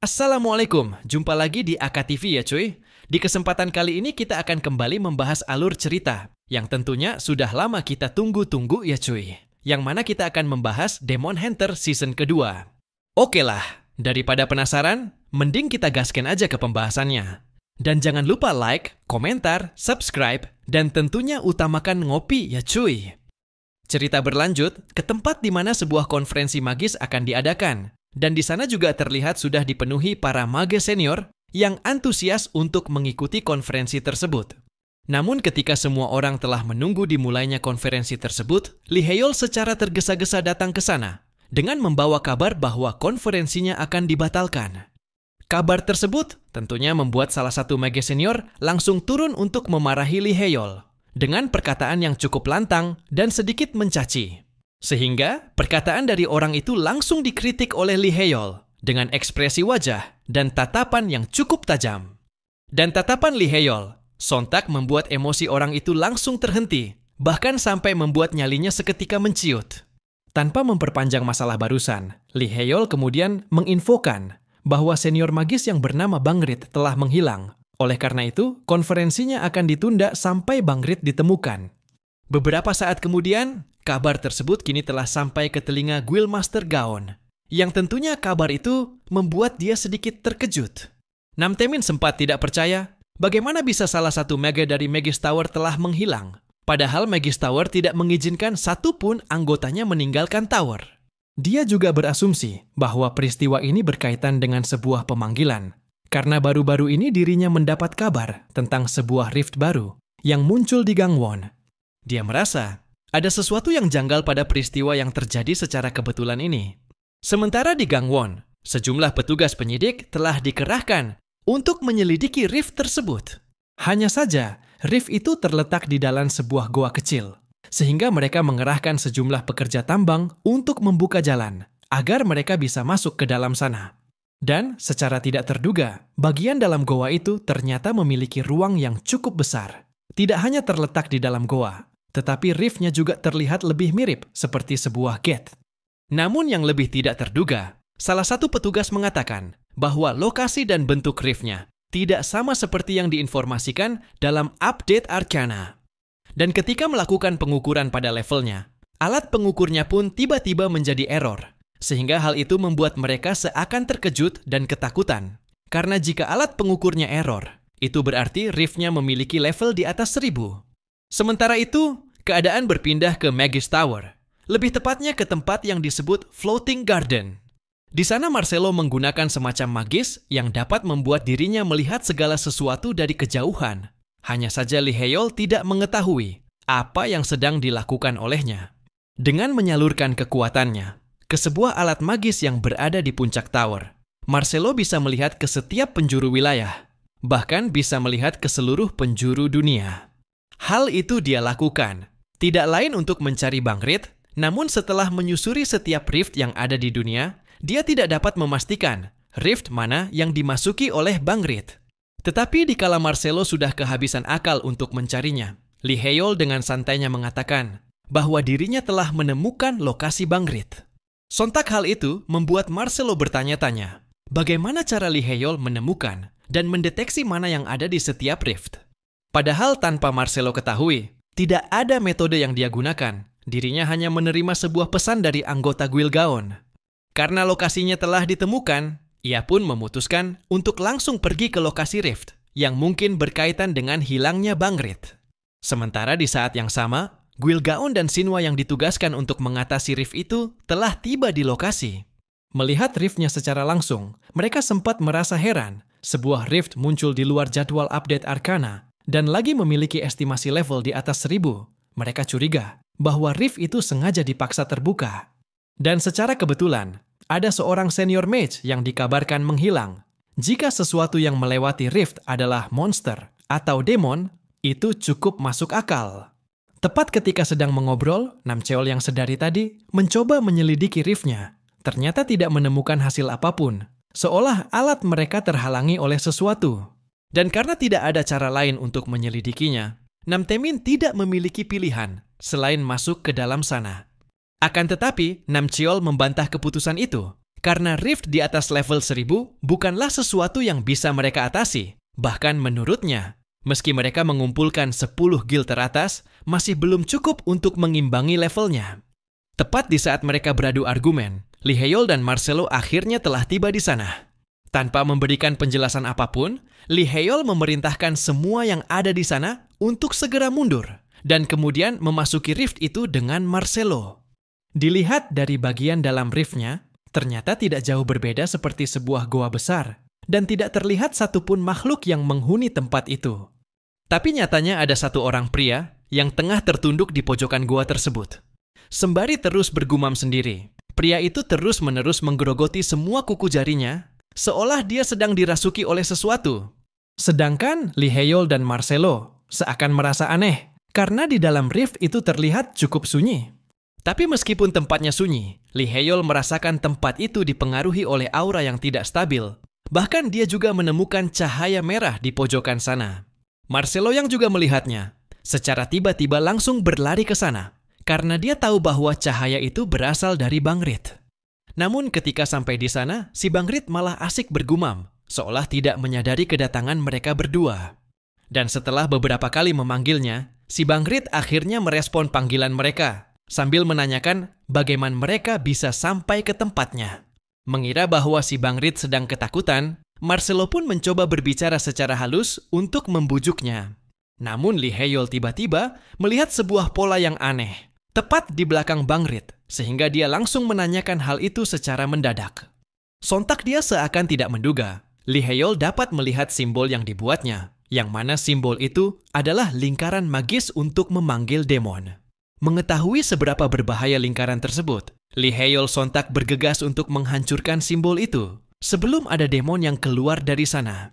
Assalamualaikum, jumpa lagi di AKTV ya cuy. Di kesempatan kali ini kita akan kembali membahas alur cerita yang tentunya sudah lama kita tunggu-tunggu ya cuy. Yang mana kita akan membahas Demon Hunter season kedua. Oke lah, daripada penasaran, mending kita gaskan aja ke pembahasannya. Dan jangan lupa like, komentar, subscribe, dan tentunya utamakan ngopi ya cuy. Cerita berlanjut ke tempat di mana sebuah konferensi magis akan diadakan. Dan di sana juga terlihat sudah dipenuhi para mage senior yang antusias untuk mengikuti konferensi tersebut. Namun ketika semua orang telah menunggu dimulainya konferensi tersebut, Lee Hae-yeol secara tergesa-gesa datang ke sana dengan membawa kabar bahwa konferensinya akan dibatalkan. Kabar tersebut tentunya membuat salah satu mage senior langsung turun untuk memarahi Lee Hae-yeol dengan perkataan yang cukup lantang dan sedikit mencaci. Sehingga perkataan dari orang itu langsung dikritik oleh Lee Hae-yeol dengan ekspresi wajah dan tatapan yang cukup tajam. Dan tatapan Lee Hae-yeol sontak membuat emosi orang itu langsung terhenti, bahkan sampai membuat nyalinya seketika menciut. Tanpa memperpanjang masalah barusan, Lee Hae-yeol kemudian menginfokan bahwa senior magis yang bernama Bang Rit telah menghilang. Oleh karena itu, konferensinya akan ditunda sampai Bang Rit ditemukan. Beberapa saat kemudian, kabar tersebut kini telah sampai ke telinga Guildmaster Gaon, yang tentunya kabar itu membuat dia sedikit terkejut. Nam Taemin sempat tidak percaya bagaimana bisa salah satu mage dari Magus Tower telah menghilang, padahal Magus Tower tidak mengizinkan satupun anggotanya meninggalkan tower. Dia juga berasumsi bahwa peristiwa ini berkaitan dengan sebuah pemanggilan, karena baru-baru ini dirinya mendapat kabar tentang sebuah rift baru yang muncul di Gangwon. Dia merasa ada sesuatu yang janggal pada peristiwa yang terjadi secara kebetulan ini. Sementara di Gangwon, sejumlah petugas penyidik telah dikerahkan untuk menyelidiki rift tersebut. Hanya saja, rift itu terletak di dalam sebuah goa kecil, sehingga mereka mengerahkan sejumlah pekerja tambang untuk membuka jalan agar mereka bisa masuk ke dalam sana. Dan secara tidak terduga, bagian dalam goa itu ternyata memiliki ruang yang cukup besar. Tidak hanya terletak di dalam goa, tetapi riftnya juga terlihat lebih mirip seperti sebuah gate. Namun yang lebih tidak terduga, salah satu petugas mengatakan bahwa lokasi dan bentuk riftnya tidak sama seperti yang diinformasikan dalam update Arcana. Dan ketika melakukan pengukuran pada levelnya, alat pengukurnya pun tiba-tiba menjadi error, sehingga hal itu membuat mereka seakan terkejut dan ketakutan. Karena jika alat pengukurnya error, itu berarti riftnya memiliki level di atas 1000. Sementara itu, keadaan berpindah ke Magus Tower, lebih tepatnya ke tempat yang disebut Floating Garden. Di sana Marcelo menggunakan semacam magis yang dapat membuat dirinya melihat segala sesuatu dari kejauhan. Hanya saja Lee Hae-yeol tidak mengetahui apa yang sedang dilakukan olehnya. Dengan menyalurkan kekuatannya ke sebuah alat magis yang berada di puncak tower, Marcelo bisa melihat ke setiap penjuru wilayah, bahkan bisa melihat ke seluruh penjuru dunia. Hal itu dia lakukan, tidak lain untuk mencari Bang Rit, namun setelah menyusuri setiap rift yang ada di dunia, dia tidak dapat memastikan rift mana yang dimasuki oleh Bang Rit. Tetapi dikala Marcelo sudah kehabisan akal untuk mencarinya, Lee Hae-yeol dengan santainya mengatakan bahwa dirinya telah menemukan lokasi Bang Rit. Sontak hal itu membuat Marcelo bertanya-tanya, bagaimana cara Lee Hae-yeol menemukan dan mendeteksi mana yang ada di setiap rift? Padahal tanpa Marcelo ketahui, tidak ada metode yang dia gunakan. Dirinya hanya menerima sebuah pesan dari anggota Guild Gaon. Karena lokasinya telah ditemukan, ia pun memutuskan untuk langsung pergi ke lokasi rift yang mungkin berkaitan dengan hilangnya Bang Rit. Sementara di saat yang sama, Guild Gaon dan Shinhwa yang ditugaskan untuk mengatasi rift itu telah tiba di lokasi. Melihat riftnya secara langsung, mereka sempat merasa heran. Sebuah rift muncul di luar jadwal update Arcana dan lagi memiliki estimasi level di atas 1000. Mereka curiga bahwa rift itu sengaja dipaksa terbuka. Dan secara kebetulan, ada seorang senior mage yang dikabarkan menghilang. Jika sesuatu yang melewati rift adalah monster atau demon, itu cukup masuk akal. Tepat ketika sedang mengobrol, Nam Cheol yang sedari tadi mencoba menyelidiki riftnya. Ternyata tidak menemukan hasil apapun, seolah alat mereka terhalangi oleh sesuatu. Dan karena tidak ada cara lain untuk menyelidikinya, Nam Taemin tidak memiliki pilihan selain masuk ke dalam sana. Akan tetapi, Nam Cheol membantah keputusan itu Karena rift di atas level 1000 bukanlah sesuatu yang bisa mereka atasi. Bahkan menurutnya, meski mereka mengumpulkan 10 guild teratas, masih belum cukup untuk mengimbangi levelnya. Tepat di saat mereka beradu argumen, Lee Hae-yeol dan Marcelo akhirnya telah tiba di sana. Tanpa memberikan penjelasan apapun, Lee Hae-yeol memerintahkan semua yang ada di sana untuk segera mundur, dan kemudian memasuki rift itu dengan Marcelo. Dilihat dari bagian dalam riftnya, ternyata tidak jauh berbeda seperti sebuah goa besar, dan tidak terlihat satupun makhluk yang menghuni tempat itu. Tapi nyatanya ada satu orang pria yang tengah tertunduk di pojokan goa tersebut. Sembari terus bergumam sendiri, pria itu terus-menerus menggerogoti semua kuku jarinya, seolah dia sedang dirasuki oleh sesuatu. Sedangkan Lee Hae-yeol dan Marcelo seakan merasa aneh, karena di dalam rift itu terlihat cukup sunyi. Tapi meskipun tempatnya sunyi, Lee Hae-yeol merasakan tempat itu dipengaruhi oleh aura yang tidak stabil. Bahkan dia juga menemukan cahaya merah di pojokan sana. Marcelo yang juga melihatnya, secara tiba-tiba langsung berlari ke sana, karena dia tahu bahwa cahaya itu berasal dari Bangrit. Namun ketika sampai di sana, si Bangrit malah asik bergumam, seolah tidak menyadari kedatangan mereka berdua. Dan setelah beberapa kali memanggilnya, si Bangrit akhirnya merespon panggilan mereka, sambil menanyakan bagaimana mereka bisa sampai ke tempatnya. Mengira bahwa si Bangrit sedang ketakutan, Marcelo pun mencoba berbicara secara halus untuk membujuknya. Namun Lee Hae-yeol tiba-tiba melihat sebuah pola yang aneh, tepat di belakang Bangrit, sehingga dia langsung menanyakan hal itu secara mendadak. Sontak dia seakan tidak menduga, Lee Hae-yeol dapat melihat simbol yang dibuatnya, yang mana simbol itu adalah lingkaran magis untuk memanggil demon. Mengetahui seberapa berbahaya lingkaran tersebut, Lee Hae-yeol sontak bergegas untuk menghancurkan simbol itu sebelum ada demon yang keluar dari sana.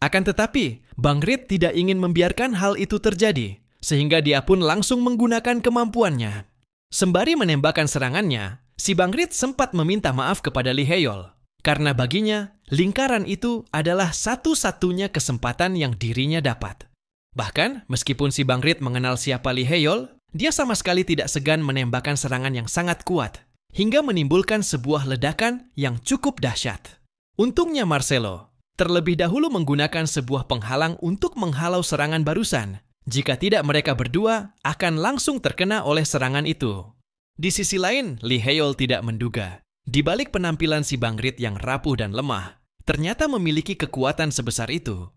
Akan tetapi, Bangrit tidak ingin membiarkan hal itu terjadi, sehingga dia pun langsung menggunakan kemampuannya. Sembari menembakkan serangannya, si Bangrit sempat meminta maaf kepada Lee Hae-yeol, karena baginya, lingkaran itu adalah satu-satunya kesempatan yang dirinya dapat. Bahkan, meskipun si Bangrit mengenal siapa Lee Hae-yeol, dia sama sekali tidak segan menembakkan serangan yang sangat kuat, hingga menimbulkan sebuah ledakan yang cukup dahsyat. Untungnya Marcelo terlebih dahulu menggunakan sebuah penghalang untuk menghalau serangan barusan. Jika tidak, mereka berdua akan langsung terkena oleh serangan itu. Di sisi lain, Lee Hae-yeol tidak menduga, di balik penampilan si Bangrit yang rapuh dan lemah, ternyata memiliki kekuatan sebesar itu.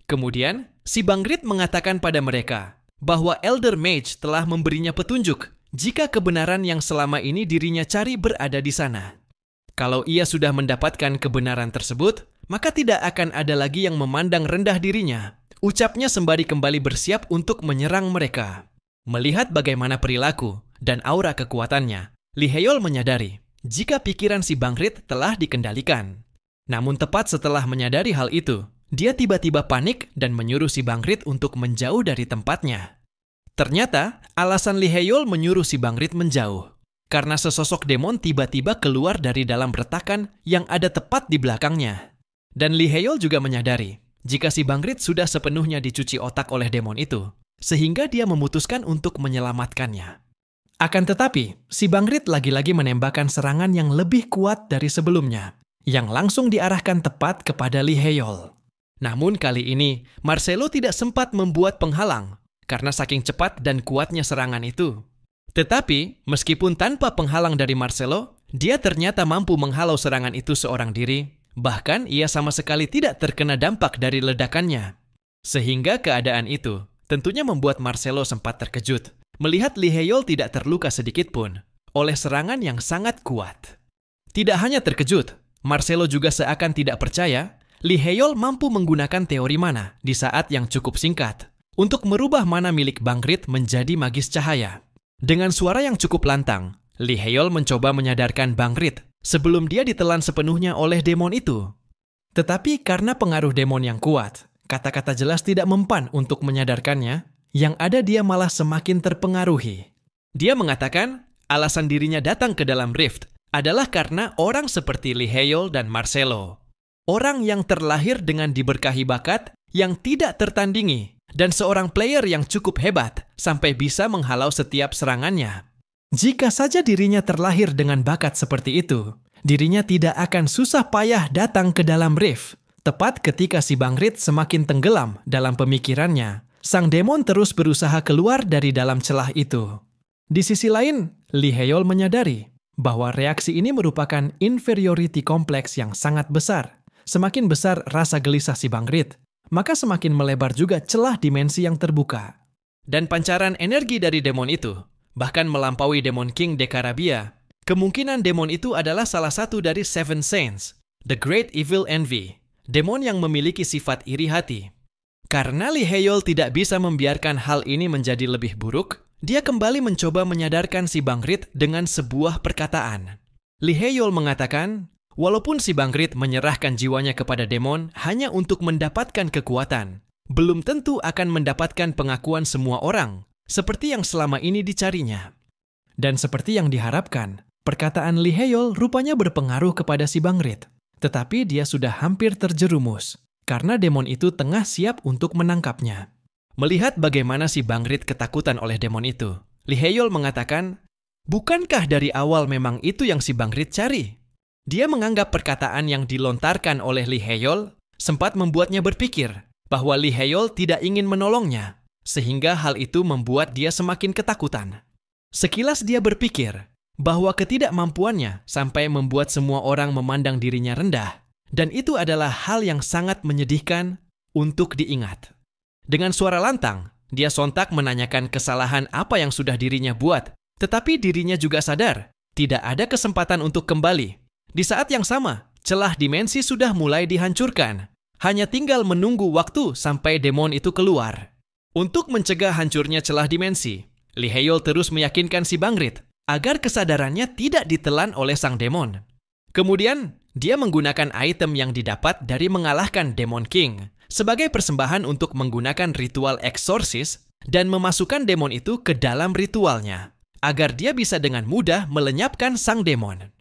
Kemudian, si Bangrit mengatakan pada mereka bahwa Elder Mage telah memberinya petunjuk jika kebenaran yang selama ini dirinya cari berada di sana. Kalau ia sudah mendapatkan kebenaran tersebut, maka tidak akan ada lagi yang memandang rendah dirinya. Ucapnya sembari kembali bersiap untuk menyerang mereka. Melihat bagaimana perilaku dan aura kekuatannya, Lee Hae-yeol menyadari jika pikiran si Bangrit telah dikendalikan. Namun tepat setelah menyadari hal itu, dia tiba-tiba panik dan menyuruh si Bangrit untuk menjauh dari tempatnya. Ternyata, alasan Lee Hae-yeol menyuruh si Bangrit menjauh, karena sesosok demon tiba-tiba keluar dari dalam retakan yang ada tepat di belakangnya. Dan Lee Hae-yeol juga menyadari jika si Bangrit sudah sepenuhnya dicuci otak oleh demon itu, sehingga dia memutuskan untuk menyelamatkannya. Akan tetapi, si Bangrit lagi-lagi menembakkan serangan yang lebih kuat dari sebelumnya, yang langsung diarahkan tepat kepada Lee Hae-yeol. Namun kali ini, Marcelo tidak sempat membuat penghalang karena saking cepat dan kuatnya serangan itu. Tetapi, meskipun tanpa penghalang dari Marcelo, dia ternyata mampu menghalau serangan itu seorang diri. Bahkan ia sama sekali tidak terkena dampak dari ledakannya. Sehingga keadaan itu tentunya membuat Marcelo sempat terkejut melihat Lee Hae-yeol tidak terluka sedikit pun oleh serangan yang sangat kuat. Tidak hanya terkejut, Marcelo juga seakan tidak percaya Lee Hae-yeol mampu menggunakan teori mana di saat yang cukup singkat untuk merubah mana milik Bangrit menjadi magis cahaya. Dengan suara yang cukup lantang, Lee Hae-yeol mencoba menyadarkan Bangrit sebelum dia ditelan sepenuhnya oleh demon itu. Tetapi karena pengaruh demon yang kuat, kata-kata jelas tidak mempan untuk menyadarkannya, yang ada dia malah semakin terpengaruhi. Dia mengatakan alasan dirinya datang ke dalam rift adalah karena orang seperti Lee Hae-yeol dan Marcelo. Orang yang terlahir dengan diberkahi bakat yang tidak tertandingi dan seorang player yang cukup hebat sampai bisa menghalau setiap serangannya. Jika saja dirinya terlahir dengan bakat seperti itu, Dirinya tidak akan susah payah datang ke dalam rift. Tepat ketika si bangrit semakin tenggelam dalam pemikirannya, sang demon terus berusaha keluar dari dalam celah itu. Di sisi lain, Lee Hae-yeol menyadari bahwa reaksi ini merupakan inferiority kompleks yang sangat besar. Semakin besar rasa gelisah si bangrit, maka semakin melebar juga celah dimensi yang terbuka. Dan pancaran energi dari demon itu bahkan melampaui Demon King Dekarabia. Kemungkinan demon itu adalah salah satu dari Seven Saints, The Great Evil Envy, demon yang memiliki sifat iri hati. Karena Lee Hae-yeol tidak bisa membiarkan hal ini menjadi lebih buruk, dia kembali mencoba menyadarkan si bangrit dengan sebuah perkataan. Lee Hae-yeol mengatakan, walaupun si bangrit menyerahkan jiwanya kepada demon hanya untuk mendapatkan kekuatan, belum tentu akan mendapatkan pengakuan semua orang, seperti yang selama ini dicarinya. Dan seperti yang diharapkan, perkataan Lee Hae-yeol rupanya berpengaruh kepada si bangrit. Tetapi dia sudah hampir terjerumus, karena demon itu tengah siap untuk menangkapnya. Melihat bagaimana si bangrit ketakutan oleh demon itu, Lee Hae-yeol mengatakan, bukankah dari awal memang itu yang si bangrit cari? Dia menganggap perkataan yang dilontarkan oleh Lee Hae-yeol sempat membuatnya berpikir bahwa Lee Hae-yeol tidak ingin menolongnya, sehingga hal itu membuat dia semakin ketakutan. Sekilas dia berpikir bahwa ketidakmampuannya sampai membuat semua orang memandang dirinya rendah, dan itu adalah hal yang sangat menyedihkan untuk diingat. Dengan suara lantang, dia sontak menanyakan kesalahan apa yang sudah dirinya buat, tetapi dirinya juga sadar tidak ada kesempatan untuk kembali. Di saat yang sama, celah dimensi sudah mulai dihancurkan. Hanya tinggal menunggu waktu sampai demon itu keluar. Untuk mencegah hancurnya celah dimensi, Lee Hae-yeol terus meyakinkan si bangrit agar kesadarannya tidak ditelan oleh sang demon. Kemudian, dia menggunakan item yang didapat dari mengalahkan Demon King sebagai persembahan untuk menggunakan ritual eksorsis dan memasukkan demon itu ke dalam ritualnya, agar dia bisa dengan mudah melenyapkan sang demon.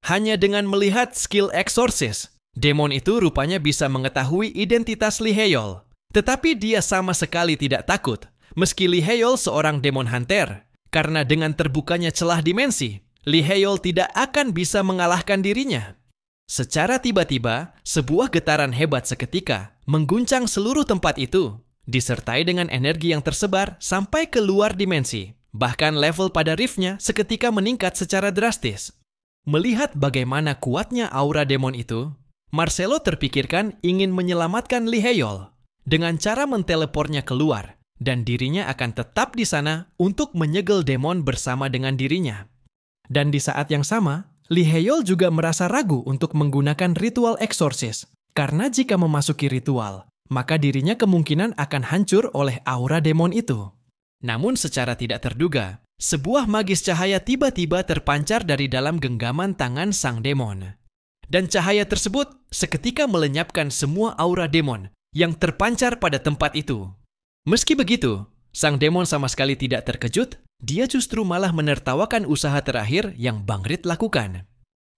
Hanya dengan melihat skill eksorsis, demon itu rupanya bisa mengetahui identitas Lee Hae-yeol. Tetapi dia sama sekali tidak takut, meski Lee Hae-yeol seorang demon hunter. Karena dengan terbukanya celah dimensi, Lee Hae-yeol tidak akan bisa mengalahkan dirinya. Secara tiba-tiba, sebuah getaran hebat seketika mengguncang seluruh tempat itu, disertai dengan energi yang tersebar sampai ke luar dimensi. Bahkan level pada riftnya seketika meningkat secara drastis. Melihat bagaimana kuatnya aura demon itu, Marcelo terpikirkan ingin menyelamatkan Lee Hae-yeol dengan cara menteleportnya keluar, dan dirinya akan tetap di sana untuk menyegel demon bersama dengan dirinya. Dan di saat yang sama, Lee Hae-yeol juga merasa ragu untuk menggunakan ritual eksorsis, karena jika memasuki ritual, maka dirinya kemungkinan akan hancur oleh aura demon itu. Namun secara tidak terduga, sebuah magis cahaya tiba-tiba terpancar dari dalam genggaman tangan sang demon. Dan cahaya tersebut seketika melenyapkan semua aura demon yang terpancar pada tempat itu. Meski begitu, sang demon sama sekali tidak terkejut, dia justru malah menertawakan usaha terakhir yang bangrit lakukan.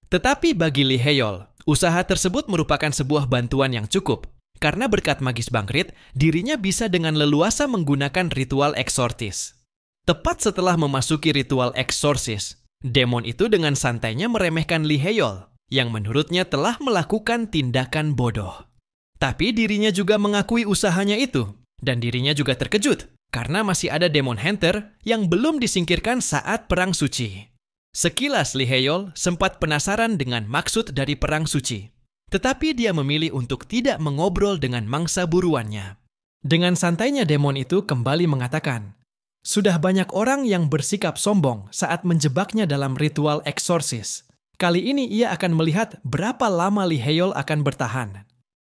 Tetapi bagi Lee Hae-yeol, usaha tersebut merupakan sebuah bantuan yang cukup, karena berkat magis bangrit, dirinya bisa dengan leluasa menggunakan ritual eksorsis. Tepat setelah memasuki ritual eksorsis, demon itu dengan santainya meremehkan Lee Hae-yeol, yang menurutnya telah melakukan tindakan bodoh. Tapi dirinya juga mengakui usahanya itu, dan dirinya juga terkejut karena masih ada Demon Hunter yang belum disingkirkan saat Perang Suci. Sekilas Lee Hae-yeol sempat penasaran dengan maksud dari Perang Suci, tetapi dia memilih untuk tidak mengobrol dengan mangsa buruannya. Dengan santainya demon itu kembali mengatakan, sudah banyak orang yang bersikap sombong saat menjebaknya dalam ritual eksorsis. Kali ini ia akan melihat berapa lama Lee Hae-yeol akan bertahan.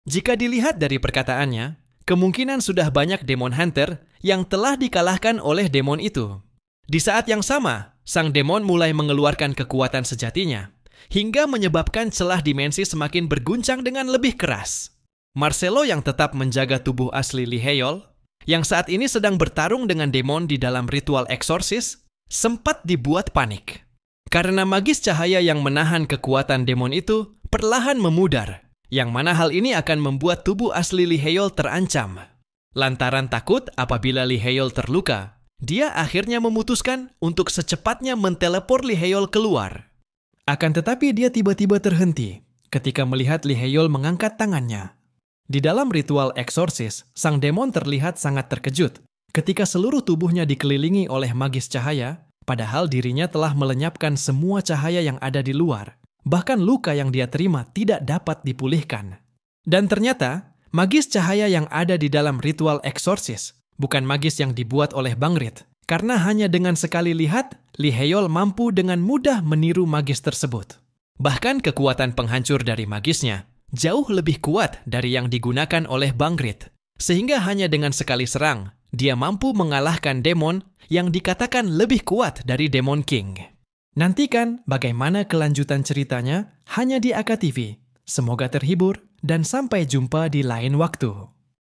Jika dilihat dari perkataannya, kemungkinan sudah banyak Demon Hunter yang telah dikalahkan oleh demon itu. Di saat yang sama, sang demon mulai mengeluarkan kekuatan sejatinya, hingga menyebabkan celah dimensi semakin berguncang dengan lebih keras. Marcelo yang tetap menjaga tubuh asli Lee Hae-yeol, yang saat ini sedang bertarung dengan demon di dalam ritual eksorsis, sempat dibuat panik. Karena magis cahaya yang menahan kekuatan demon itu perlahan memudar, yang mana hal ini akan membuat tubuh asli Lee Hae-yeol terancam. Lantaran takut apabila Lee Hae-yeol terluka, dia akhirnya memutuskan untuk secepatnya menteleport Lee Hae-yeol keluar. Akan tetapi dia tiba-tiba terhenti ketika melihat Lee Hae-yeol mengangkat tangannya. Di dalam ritual eksorsis, sang demon terlihat sangat terkejut ketika seluruh tubuhnya dikelilingi oleh magis cahaya, padahal dirinya telah melenyapkan semua cahaya yang ada di luar. Bahkan luka yang dia terima tidak dapat dipulihkan. Dan ternyata, magis cahaya yang ada di dalam ritual eksorsis bukan magis yang dibuat oleh Bangrit, karena hanya dengan sekali lihat, Lee Hae-yeol mampu dengan mudah meniru magis tersebut. Bahkan kekuatan penghancur dari magisnya jauh lebih kuat dari yang digunakan oleh Bangrit, sehingga hanya dengan sekali serang, dia mampu mengalahkan demon yang dikatakan lebih kuat dari Demon King. Nantikan bagaimana kelanjutan ceritanya hanya di AKTV. Semoga terhibur dan sampai jumpa di lain waktu.